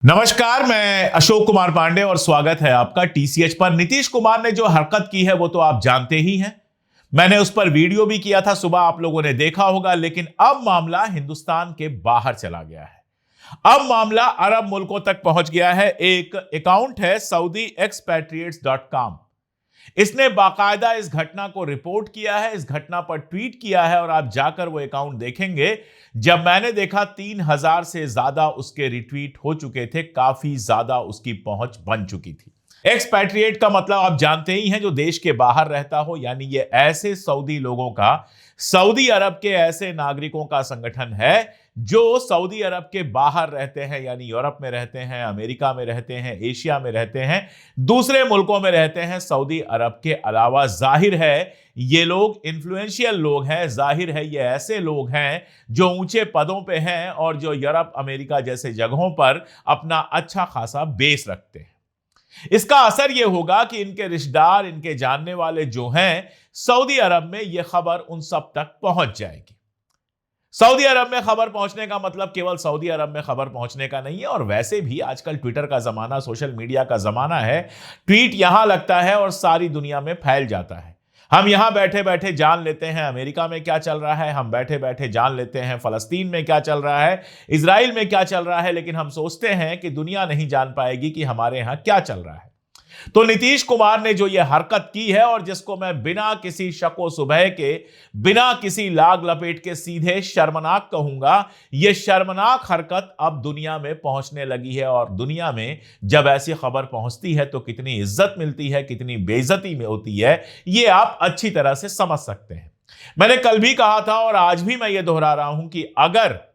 नमस्कार, मैं अशोक कुमार पांडे और स्वागत है आपका टीसीएच पर। नीतीश कुमार ने जो हरकत की है वो तो आप जानते ही हैं। मैंने उस पर वीडियो भी किया था, सुबह आप लोगों ने देखा होगा। लेकिन अब मामला हिंदुस्तान के बाहर चला गया है। अब मामला अरब मुल्कों तक पहुंच गया है। एक अकाउंट है saudiexpatriates.com। इसने बाकायदा इस घटना को रिपोर्ट किया है, इस घटना पर ट्वीट किया है और आप जाकर वो अकाउंट देखेंगे। जब मैंने देखा 3000 से ज्यादा उसके रिट्वीट हो चुके थे, काफी ज्यादा उसकी पहुंच बन चुकी थी। एक्सपैट्रिएट का मतलब आप जानते ही हैं, जो देश के बाहर रहता हो, यानी ये ऐसे सऊदी लोगों का, सऊदी अरब के ऐसे नागरिकों का संगठन है जो सऊदी अरब के बाहर रहते हैं, यानी यूरोप में रहते हैं, अमेरिका में रहते हैं, एशिया में रहते हैं, दूसरे मुल्कों में रहते हैं सऊदी अरब के अलावा। जाहिर है ये लोग इन्फ्लुएंशियल लोग हैं, जाहिर है ये ऐसे लोग हैं जो ऊंचे पदों पे हैं और जो यूरोप अमेरिका जैसे जगहों पर अपना अच्छा खासा बेस रखते हैं। इसका असर यह होगा कि इनके रिश्तेदार, इनके जानने वाले जो हैं सऊदी अरब में, यह खबर उन सब तक पहुंच जाएगी। सऊदी अरब में खबर पहुंचने का मतलब केवल सऊदी अरब में खबर पहुंचने का नहीं है। और वैसे भी आजकल ट्विटर का जमाना, सोशल मीडिया का जमाना है। ट्वीट यहां लगता है और सारी दुनिया में फैल जाता है। हम यहां बैठे बैठे जान लेते हैं अमेरिका में क्या चल रहा है, हम बैठे बैठे जान लेते हैं फलस्तीन में क्या चल रहा है, इजराइल में क्या चल रहा है, लेकिन हम सोचते हैं कि दुनिया नहीं जान पाएगी कि हमारे यहां क्या चल रहा है। तो नीतीश कुमार ने जो यह हरकत की है, और जिसको मैं बिना किसी शको सुबह के, बिना किसी लाग लपेट के सीधे शर्मनाक कहूंगा, यह शर्मनाक हरकत अब दुनिया में पहुंचने लगी है। और दुनिया में जब ऐसी खबर पहुंचती है तो कितनी इज्जत मिलती है, कितनी बेइज्जती में होती है, यह आप अच्छी तरह से समझ सकते हैं। मैंने कल भी कहा था और आज भी मैं यह दोहरा रहा हूं कि अगर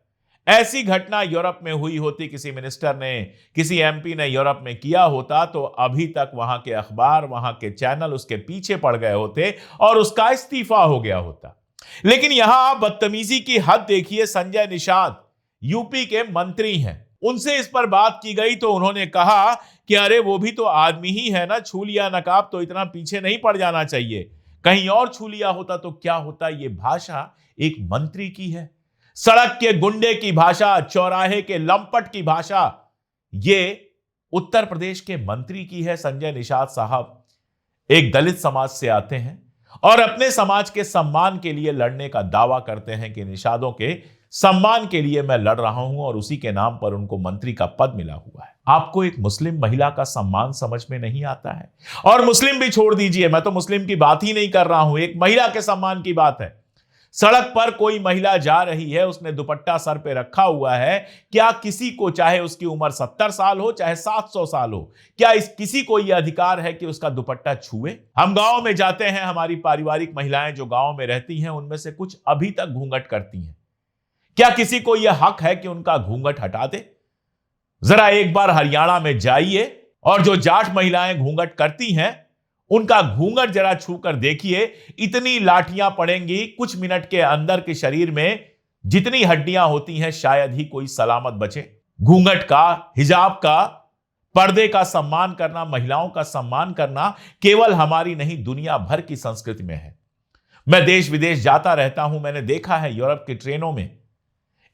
ऐसी घटना यूरोप में हुई होती, किसी मिनिस्टर ने, किसी एमपी ने यूरोप में किया होता, तो अभी तक वहां के अखबार, वहां के चैनल उसके पीछे पड़ गए होते और उसका इस्तीफा हो गया होता। लेकिन यहां आप बदतमीजी की हद देखिए। संजय निषाद यूपी के मंत्री हैं, उनसे इस पर बात की गई तो उन्होंने कहा कि अरे वो भी तो आदमी ही है ना, छू लिया नकाब तो इतना पीछे नहीं पड़ जाना चाहिए, कहीं और छू लिया होता तो क्या होता। ये भाषा एक मंत्री की है, सड़क के गुंडे की भाषा, चौराहे के लंपट की भाषा, ये उत्तर प्रदेश के मंत्री की है। संजय निषाद साहब एक दलित समाज से आते हैं और अपने समाज के सम्मान के लिए लड़ने का दावा करते हैं कि निषादों के सम्मान के लिए मैं लड़ रहा हूं, और उसी के नाम पर उनको मंत्री का पद मिला हुआ है। आपको एक मुस्लिम महिला का सम्मान समझ में नहीं आता है? और मुस्लिम भी छोड़ दीजिए, मैं तो मुस्लिम की बात ही नहीं कर रहा हूं, एक महिला के सम्मान की बात है। सड़क पर कोई महिला जा रही है, उसने दुपट्टा सर पे रखा हुआ है, क्या किसी को, चाहे उसकी उम्र 70 साल हो चाहे 700 साल हो, क्या किसी को यह अधिकार है कि उसका दुपट्टा छुए? हम गांव में जाते हैं, हमारी पारिवारिक महिलाएं जो गांव में रहती हैं, उनमें से कुछ अभी तक घूंघट करती हैं। क्या किसी को यह हक है कि उनका घूंघट हटा दे? जरा एक बार हरियाणा में जाइए और जो जाट महिलाएं घूंघट करती हैं, उनका घूंघट जरा छूकर देखिए। इतनी लाठियां पड़ेंगी कुछ मिनट के अंदर के शरीर में, जितनी हड्डियां होती हैं शायद ही कोई सलामत बचे। घूंघट का, हिजाब का, पर्दे का सम्मान करना, महिलाओं का सम्मान करना केवल हमारी नहीं, दुनिया भर की संस्कृति में है। मैं देश विदेश जाता रहता हूं, मैंने देखा है यूरोप की ट्रेनों में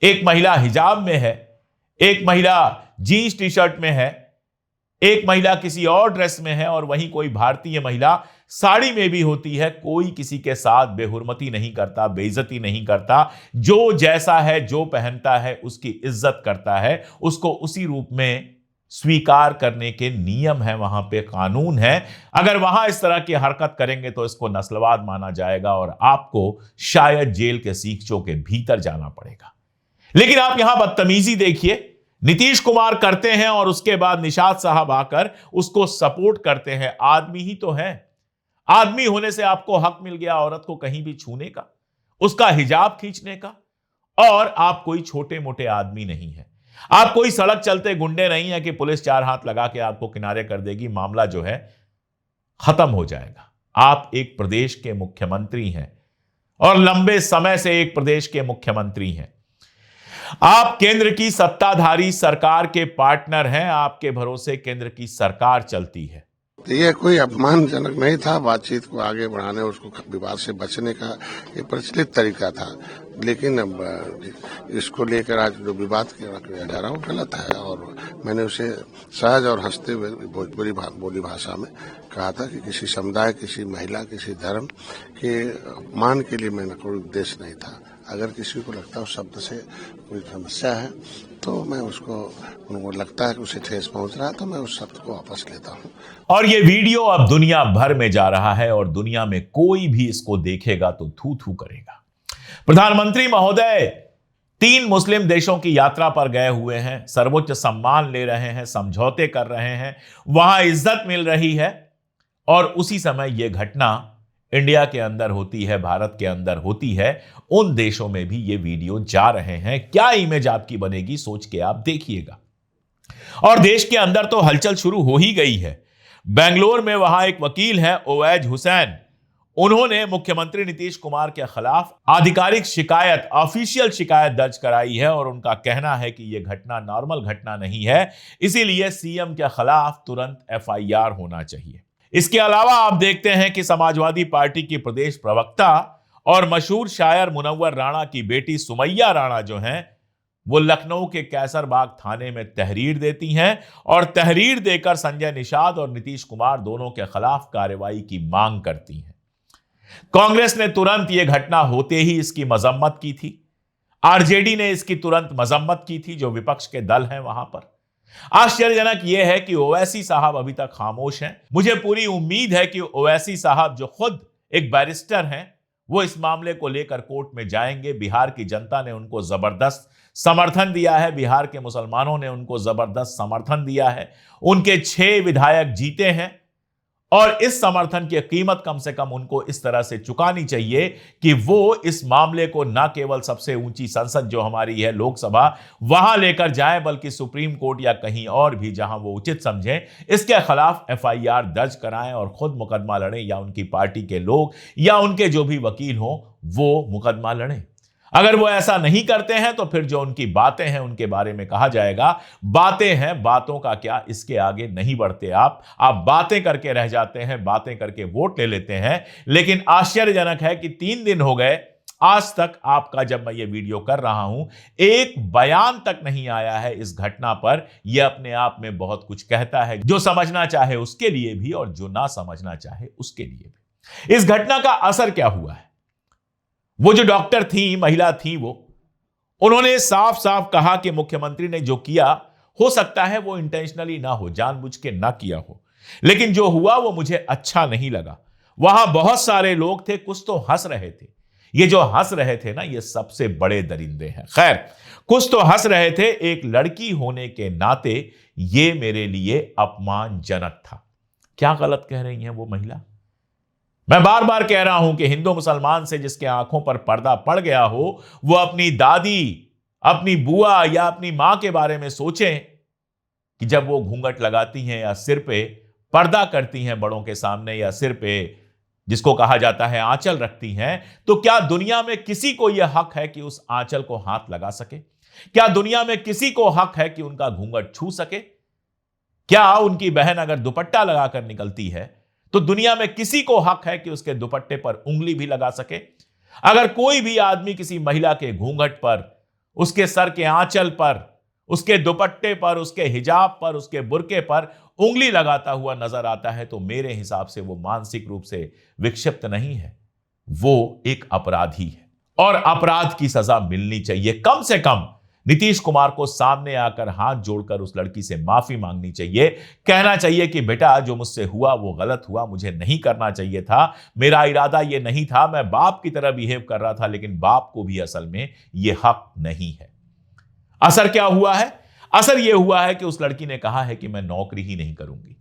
एक महिला हिजाब में है, एक महिला जीन्स टी शर्ट में है, एक महिला किसी और ड्रेस में है, और वहीं कोई भारतीय महिला साड़ी में भी होती है। कोई किसी के साथ बेहुरमती नहीं करता, बेइज्जती नहीं करता। जो जैसा है, जो पहनता है, उसकी इज्जत करता है, उसको उसी रूप में स्वीकार करने के नियम है, वहां पे कानून है। अगर वहां इस तरह की हरकत करेंगे तो इसको नस्लवाद माना जाएगा और आपको शायद जेल के सीखचों के भीतर जाना पड़ेगा। लेकिन आप यहां बदतमीजी देखिए, नीतीश कुमार करते हैं और उसके बाद निषाद साहब आकर उसको सपोर्ट करते हैं। आदमी ही तो है, आदमी होने से आपको हक मिल गया औरत को कहीं भी छूने का, उसका हिजाब खींचने का। और आप कोई छोटे मोटे आदमी नहीं है, आप कोई सड़क चलते गुंडे नहीं है कि पुलिस चार हाथ लगा के आपको किनारे कर देगी, मामला जो है खत्म हो जाएगा। आप एक प्रदेश के मुख्यमंत्री हैं और लंबे समय से एक प्रदेश के मुख्यमंत्री हैं। आप केंद्र की सत्ताधारी सरकार के पार्टनर हैं, आपके भरोसे केंद्र की सरकार चलती है। तो ये कोई अपमानजनक नहीं था। बातचीत को आगे बढ़ाने, उसको विवाद से बचने का ये प्रचलित तरीका था। लेकिन अब इसको लेकर आज जो विवाद किया जा रहा है वो गलत है। और मैंने उसे सहज और हंसते हुए भोजपुरी बोली भाषा में कहा था कि किसी समुदाय, किसी महिला, किसी धर्म के अपमान के लिए मेरा कोई उद्देश्य नहीं था। अगर किसी को लगता है उस शब्द से कोई समस्या है तो मैं उनको लगता है कि उसे ठेस पहुंच रहा है तो मैं उस शब्द को वापस लेता हूं। और ये वीडियो अब दुनिया भर में जा रहा है और दुनिया में कोई भी इसको देखेगा तो थू थू करेगा। प्रधानमंत्री महोदय 3 मुस्लिम देशों की यात्रा पर गए हुए हैं, सर्वोच्च सम्मान ले रहे हैं, समझौते कर रहे हैं, वहां इज्जत मिल रही है और उसी समय यह घटना इंडिया के अंदर होती है, भारत के अंदर होती है। उन देशों में भी ये वीडियो जा रहे हैं। क्या इमेज आपकी बनेगी सोच के आप देखिएगा। और देश के अंदर तो हलचल शुरू हो ही गई है। बेंगलोर में वहां एक वकील है ओवैज हुसैन, उन्होंने मुख्यमंत्री नीतीश कुमार के खिलाफ आधिकारिक शिकायत, ऑफिशियल शिकायत दर्ज कराई है और उनका कहना है कि यह घटना नॉर्मल घटना नहीं है, इसीलिए सीएम के खिलाफ तुरंत एफआईआर होना चाहिए। इसके अलावा आप देखते हैं कि समाजवादी पार्टी की प्रदेश प्रवक्ता और मशहूर शायर मुनव्वर राणा की बेटी सुमैया राणा जो हैं, वो लखनऊ के कैसरबाग थाने में तहरीर देती हैं और तहरीर देकर संजय निषाद और नीतीश कुमार दोनों के खिलाफ कार्रवाई की मांग करती हैं। कांग्रेस ने तुरंत यह घटना होते ही इसकी मजम्मत की थी। आरजेडी ने इसकी तुरंत मजम्मत की थी, जो विपक्ष के दल हैं वहां पर। आश्चर्यजनक यह है कि ओवैसी साहब अभी तक खामोश हैं। मुझे पूरी उम्मीद है कि ओवैसी साहब जो खुद एक बैरिस्टर हैं, वो इस मामले को लेकर कोर्ट में जाएंगे। बिहार की जनता ने उनको जबरदस्त समर्थन दिया है, बिहार के मुसलमानों ने उनको जबरदस्त समर्थन दिया है, उनके 6 विधायक जीते हैं और इस समर्थन की कीमत कम से कम उनको इस तरह से चुकानी चाहिए कि वो इस मामले को न केवल सबसे ऊंची संसद जो हमारी है लोकसभा, वहां लेकर जाएं, बल्कि सुप्रीम कोर्ट या कहीं और भी जहां वो उचित समझें, इसके खिलाफ एफआईआर दर्ज कराएं और खुद मुकदमा लड़ें, या उनकी पार्टी के लोग या उनके जो भी वकील हों वो मुकदमा लड़ें। अगर वो ऐसा नहीं करते हैं तो फिर जो उनकी बातें हैं उनके बारे में कहा जाएगा, बातें हैं, बातों का क्या, इसके आगे नहीं बढ़ते आप बातें करके रह जाते हैं, बातें करके वोट ले लेते हैं। लेकिन आश्चर्यजनक है कि 3 दिन हो गए, आज तक आपका, जब मैं ये वीडियो कर रहा हूं, एक बयान तक नहीं आया है इस घटना पर। यह अपने आप में बहुत कुछ कहता है, जो समझना चाहे उसके लिए भी और जो ना समझना चाहे उसके लिए भी। इस घटना का असर क्या हुआ है? वो जो डॉक्टर थी, महिला थी, उन्होंने साफ साफ कहा कि मुख्यमंत्री ने जो किया, हो सकता है वो इंटेंशनली ना हो, जानबूझ के ना किया हो, लेकिन जो हुआ वो मुझे अच्छा नहीं लगा। वहां बहुत सारे लोग थे, कुछ तो हंस रहे थे। ये जो हंस रहे थे ना, ये सबसे बड़े दरिंदे हैं। खैर, कुछ तो हंस रहे थे। एक लड़की होने के नाते ये मेरे लिए अपमानजनक था। क्या गलत कह रही हैं वो महिला? मैं बार बार कह रहा हूं कि हिंदू मुसलमान से जिसके आंखों पर पर्दा पड़ गया हो, वो अपनी दादी, अपनी बुआ या अपनी मां के बारे में सोचें कि जब वो घूंघट लगाती हैं या सिर पे पर्दा करती हैं बड़ों के सामने, या सिर पे जिसको कहा जाता है आंचल रखती हैं, तो क्या दुनिया में किसी को यह हक है कि उस आंचल को हाथ लगा सके? क्या दुनिया में किसी को हक है कि उनका घूंघट छू सके? क्या उनकी बहन अगर दुपट्टा लगाकर निकलती है तो दुनिया में किसी को हक है कि उसके दुपट्टे पर उंगली भी लगा सके? अगर कोई भी आदमी किसी महिला के घूंघट पर, उसके सर के आंचल पर, उसके दुपट्टे पर, उसके हिजाब पर, उसके बुर्के पर उंगली लगाता हुआ नजर आता है, तो मेरे हिसाब से वो मानसिक रूप से विक्षिप्त नहीं है, वो एक अपराधी है और अपराध की सजा मिलनी चाहिए। कम से कम नीतीश कुमार को सामने आकर हाथ जोड़कर उस लड़की से माफी मांगनी चाहिए, कहना चाहिए कि बेटा जो मुझसे हुआ वो गलत हुआ, मुझे नहीं करना चाहिए था, मेरा इरादा ये नहीं था, मैं बाप की तरह बिहेव कर रहा था, लेकिन बाप को भी असल में ये हक नहीं है। असर क्या हुआ है? असर यह हुआ है कि उस लड़की ने कहा है कि मैं नौकरी ही नहीं करूंगी,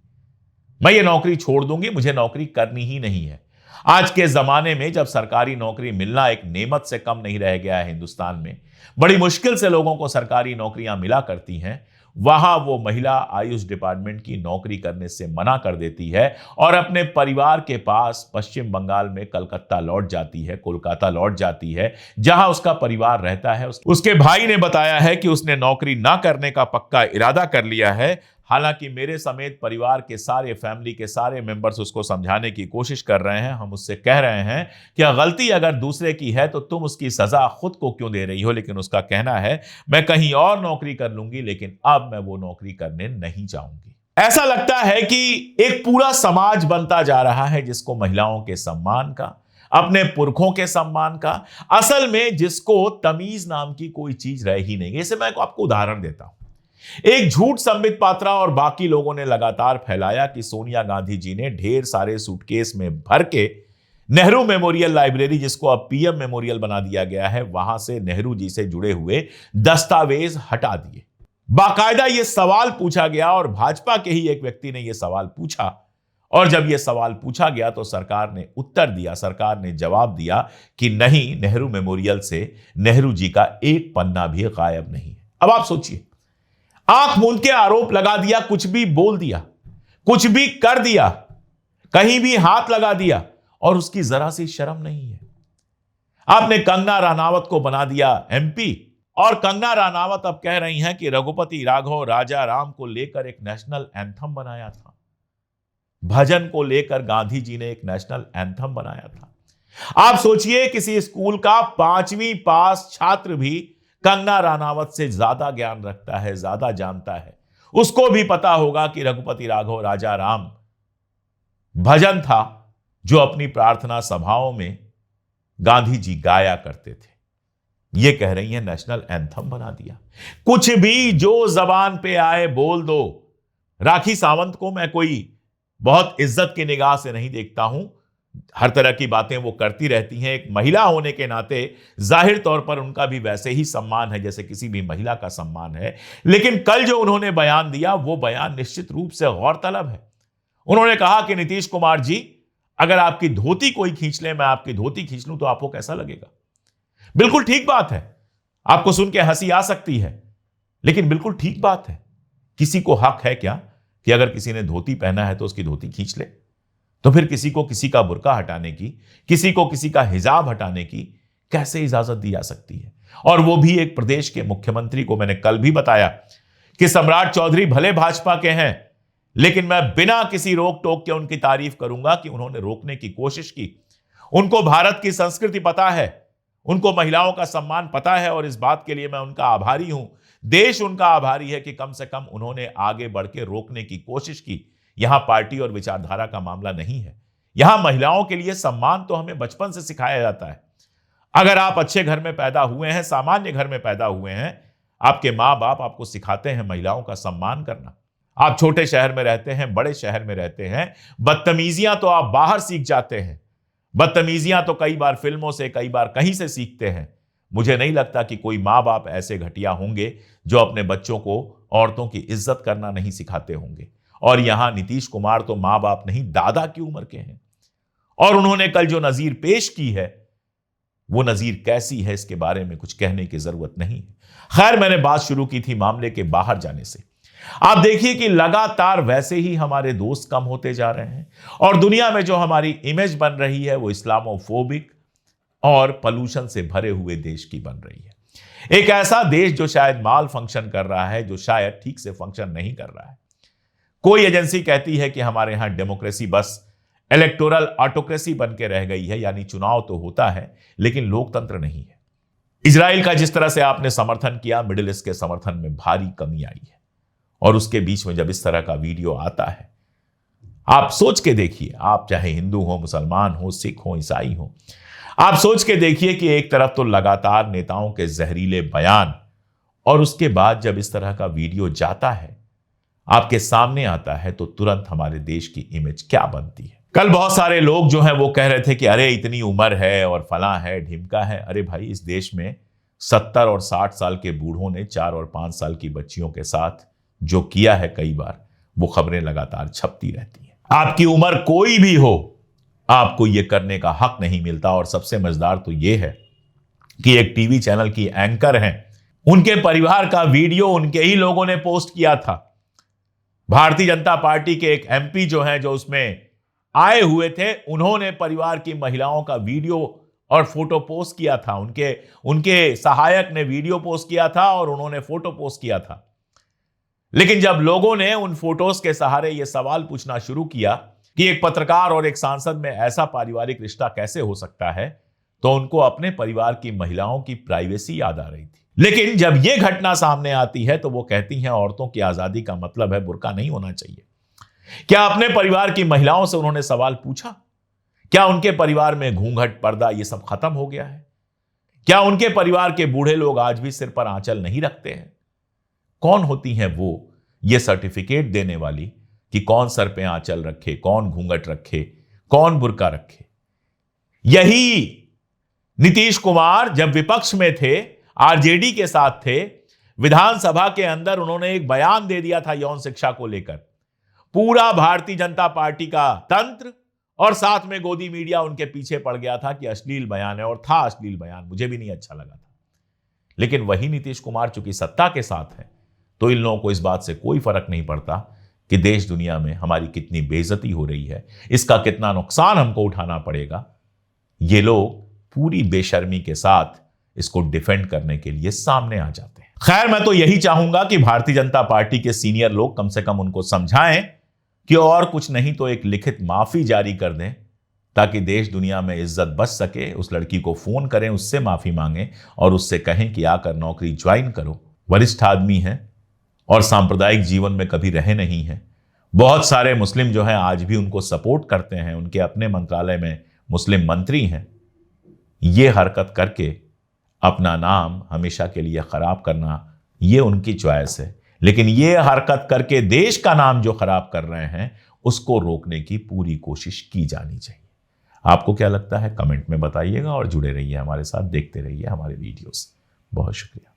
मैं ये नौकरी छोड़ दूंगी, मुझे नौकरी करनी ही नहीं है। आज के जमाने में जब सरकारी नौकरी मिलना एक नेमत से कम नहीं रह गया है, हिंदुस्तान में बड़ी मुश्किल से लोगों को सरकारी नौकरियां मिला करती हैं, वहां वो महिला आयुष डिपार्टमेंट की नौकरी करने से मना कर देती है और अपने परिवार के पास पश्चिम बंगाल में कलकत्ता लौट जाती है, कोलकाता लौट जाती है, जहां उसका परिवार रहता है। उसके भाई ने बताया है कि उसने नौकरी ना करने का पक्का इरादा कर लिया है। हालांकि मेरे समेत परिवार के सारे, फैमिली के सारे मेंबर्स उसको समझाने की कोशिश कर रहे हैं। हम उससे कह रहे हैं कि गलती अगर दूसरे की है तो तुम उसकी सजा खुद को क्यों दे रही हो। लेकिन उसका कहना है मैं कहीं और नौकरी कर लूंगी, लेकिन अब मैं वो नौकरी करने नहीं चाहूंगी। ऐसा लगता है कि एक पूरा समाज बनता जा रहा है जिसको महिलाओं के सम्मान का, अपने पुरखों के सम्मान का, असल में जिसको तमीज नाम की कोई चीज रह ही नहीं। इसे मैं आपको उदाहरण देता हूं। एक झूठ संबित पात्रा और बाकी लोगों ने लगातार फैलाया कि सोनिया गांधी जी ने ढेर सारे सूटकेस में भर के नेहरू मेमोरियल लाइब्रेरी, जिसको अब पीएम मेमोरियल बना दिया गया है, वहां से नेहरू जी से जुड़े हुए दस्तावेज हटा दिए। बाकायदा यह सवाल पूछा गया और भाजपा के ही एक व्यक्ति ने यह सवाल पूछा, और जब यह सवाल पूछा गया तो सरकार ने उत्तर दिया, सरकार ने जवाब दिया कि नहीं, नेहरू मेमोरियल से नेहरू जी का एक पन्ना भी गायब नहीं है। अब आप सोचिए, आंख मूंद के आरोप लगा दिया, कुछ भी बोल दिया, कुछ भी कर दिया, कहीं भी हाथ लगा दिया, और उसकी जरा सी शर्म नहीं है। आपने कंगना रनावत को बना दिया एमपी, और कंगना रनावत अब कह रही हैं कि रघुपति राघव राजा राम को लेकर एक नेशनल एंथम बनाया था, भजन को लेकर गांधी जी ने एक नेशनल एंथम बनाया था। आप सोचिए, किसी स्कूल का 5वीं पास छात्र भी कंगना रनावत से ज्यादा ज्ञान रखता है, ज्यादा जानता है। उसको भी पता होगा कि रघुपति राघव राजा राम भजन था जो अपनी प्रार्थना सभाओं में गांधी जी गाया करते थे। ये कह रही है नेशनल एंथम बना दिया। कुछ भी जो जबान पे आए बोल दो। राखी सावंत को मैं कोई बहुत इज्जत की निगाह से नहीं देखता हूं, हर तरह की बातें वो करती रहती हैं। एक महिला होने के नाते जाहिर तौर पर उनका भी वैसे ही सम्मान है जैसे किसी भी महिला का सम्मान है। लेकिन कल जो उन्होंने बयान दिया, वो बयान निश्चित रूप से गौरतलब है। उन्होंने कहा कि नीतीश कुमार जी, अगर आपकी धोती कोई खींच ले, मैं आपकी धोती खींच लूं, तो आपको कैसा लगेगा? बिल्कुल ठीक बात है, आपको सुन के हंसी आ सकती है, लेकिन बिल्कुल ठीक बात है। किसी को हक है क्या कि अगर किसी ने धोती पहना है तो उसकी धोती खींच ले? तो फिर किसी को किसी का बुर्का हटाने की, किसी को किसी का हिजाब हटाने की कैसे इजाजत दी जा सकती है? और वो भी एक प्रदेश के मुख्यमंत्री को। मैंने कल भी बताया कि सम्राट चौधरी भले भाजपा के हैं, लेकिन मैं बिना किसी रोक टोक के उनकी तारीफ करूंगा कि उन्होंने रोकने की कोशिश की। उनको भारत की संस्कृति पता है, उनको महिलाओं का सम्मान पता है, और इस बात के लिए मैं उनका आभारी हूं। देश उनका आभारी है कि कम से कम उन्होंने आगे बढ़ के रोकने की कोशिश की। यहां पार्टी और विचारधारा का मामला नहीं है, यहां महिलाओं के लिए सम्मान तो हमें बचपन से सिखाया जाता है। अगर आप अच्छे घर में पैदा हुए हैं, सामान्य घर में पैदा हुए हैं, आपके माँ बाप आपको सिखाते हैं महिलाओं का सम्मान करना। आप छोटे शहर में रहते हैं, बड़े शहर में रहते हैं, बदतमीजियां तो आप बाहर सीख जाते हैं। बदतमीजियां तो कई बार फिल्मों से, कई बार कहीं से सीखते हैं। मुझे नहीं लगता कि कोई माँ बाप ऐसे घटिया होंगे जो अपने बच्चों को औरतों की इज्जत करना नहीं सिखाते होंगे। और यहां नीतीश कुमार तो मां बाप नहीं, दादा की उम्र के हैं, और उन्होंने कल जो नजीर पेश की है, वो नजीर कैसी है इसके बारे में कुछ कहने की जरूरत नहीं है। खैर, मैंने बात शुरू की थी मामले के बाहर जाने से। आप देखिए कि लगातार वैसे ही हमारे दोस्त कम होते जा रहे हैं, और दुनिया में जो हमारी इमेज बन रही है वो इस्लामोफोबिक और पॉल्यूशन से भरे हुए देश की बन रही है। एक ऐसा देश जो शायद माल फंक्शन कर रहा है, जो शायद ठीक से फंक्शन नहीं कर रहा है। कोई एजेंसी कहती है कि हमारे यहां डेमोक्रेसी बस इलेक्टोरल ऑटोक्रेसी बन के रह गई है, यानी चुनाव तो होता है लेकिन लोकतंत्र नहीं है। इजराइल का जिस तरह से आपने समर्थन किया, मिडिल ईस्ट के समर्थन में भारी कमी आई है, और उसके बीच में जब इस तरह का वीडियो आता है, आप सोच के देखिए, आप चाहे हिंदू हो, मुसलमान हो, सिख हो, ईसाई हो, आप सोच के देखिए कि एक तरफ तो लगातार नेताओं के जहरीले बयान, और उसके बाद जब इस तरह का वीडियो जाता है, आपके सामने आता है, तो तुरंत हमारे देश की इमेज क्या बनती है। कल बहुत सारे लोग जो हैं वो कह रहे थे कि अरे इतनी उम्र है और फलां है, ढिमका है। अरे भाई, इस देश में 70 और 60 साल के बूढ़ों ने 4 और 5 साल की बच्चियों के साथ जो किया है, कई बार वो खबरें लगातार छपती रहती हैं। आपकी उम्र कोई भी हो, आपको ये करने का हक नहीं मिलता। और सबसे मजेदार तो ये है कि एक टीवी चैनल की एंकर हैं, उनके परिवार का वीडियो उनके ही लोगों ने पोस्ट किया था। भारतीय जनता पार्टी के एक एमपी जो हैं, जो उसमें आए हुए थे, उन्होंने परिवार की महिलाओं का वीडियो और फोटो पोस्ट किया था। उनके सहायक ने वीडियो पोस्ट किया था और उन्होंने फोटो पोस्ट किया था। लेकिन जब लोगों ने उन फोटोज के सहारे यह सवाल पूछना शुरू किया कि एक पत्रकार और एक सांसद में ऐसा पारिवारिक रिश्ता कैसे हो सकता है, तो उनको अपने परिवार की महिलाओं की प्राइवेसी याद आ रही थी। लेकिन जब यह घटना सामने आती है तो वो कहती हैं औरतों की आजादी का मतलब है बुर्का नहीं होना चाहिए। क्या अपने परिवार की महिलाओं से उन्होंने सवाल पूछा? क्या उनके परिवार में घूंघट, पर्दा ये सब खत्म हो गया है? क्या उनके परिवार के बूढ़े लोग आज भी सिर पर आंचल नहीं रखते हैं? कौन होती हैं वो ये सर्टिफिकेट देने वाली कि कौन सर पे आंचल रखे, कौन घूंघट रखे, कौन बुर्का रखे? यही नीतीश कुमार जब विपक्ष में थे, आरजेडी के साथ थे, विधानसभा के अंदर उन्होंने एक बयान दे दिया था यौन शिक्षा को लेकर। पूरा भारतीय जनता पार्टी का तंत्र और साथ में गोदी मीडिया उनके पीछे पड़ गया था कि अश्लील बयान है, और था अश्लील बयान, मुझे भी नहीं अच्छा लगा था। लेकिन वही नीतीश कुमार चूंकि सत्ता के साथ है तो इन लोगों को इस बात से कोई फर्क नहीं पड़ता कि देश दुनिया में हमारी कितनी बेइज्जती हो रही है, इसका कितना नुकसान हमको उठाना पड़ेगा। ये लोग पूरी बेशर्मी के साथ इसको डिफेंड करने के लिए सामने आ जाते हैं। खैर, मैं तो यही चाहूंगा कि भारतीय जनता पार्टी के सीनियर लोग कम से कम उनको समझाएं कि और कुछ नहीं तो एक लिखित माफी जारी कर दें, ताकि देश दुनिया में इज्जत बच सके। उस लड़की को फोन करें, उससे माफी मांगें और उससे कहें कि आकर नौकरी ज्वाइन करो। वरिष्ठ आदमी है और सांप्रदायिक जीवन में कभी रहे नहीं है। बहुत सारे मुस्लिम जो हैं आज भी उनको सपोर्ट करते हैं, उनके अपने मंत्रालय में मुस्लिम मंत्री हैं। ये हरकत करके अपना नाम हमेशा के लिए खराब करना ये उनकी चॉइस है, लेकिन ये हरकत करके देश का नाम जो खराब कर रहे हैं उसको रोकने की पूरी कोशिश की जानी चाहिए। आपको क्या लगता है कमेंट में बताइएगा और जुड़े रहिए हमारे साथ, देखते रहिए हमारे वीडियोस। बहुत शुक्रिया।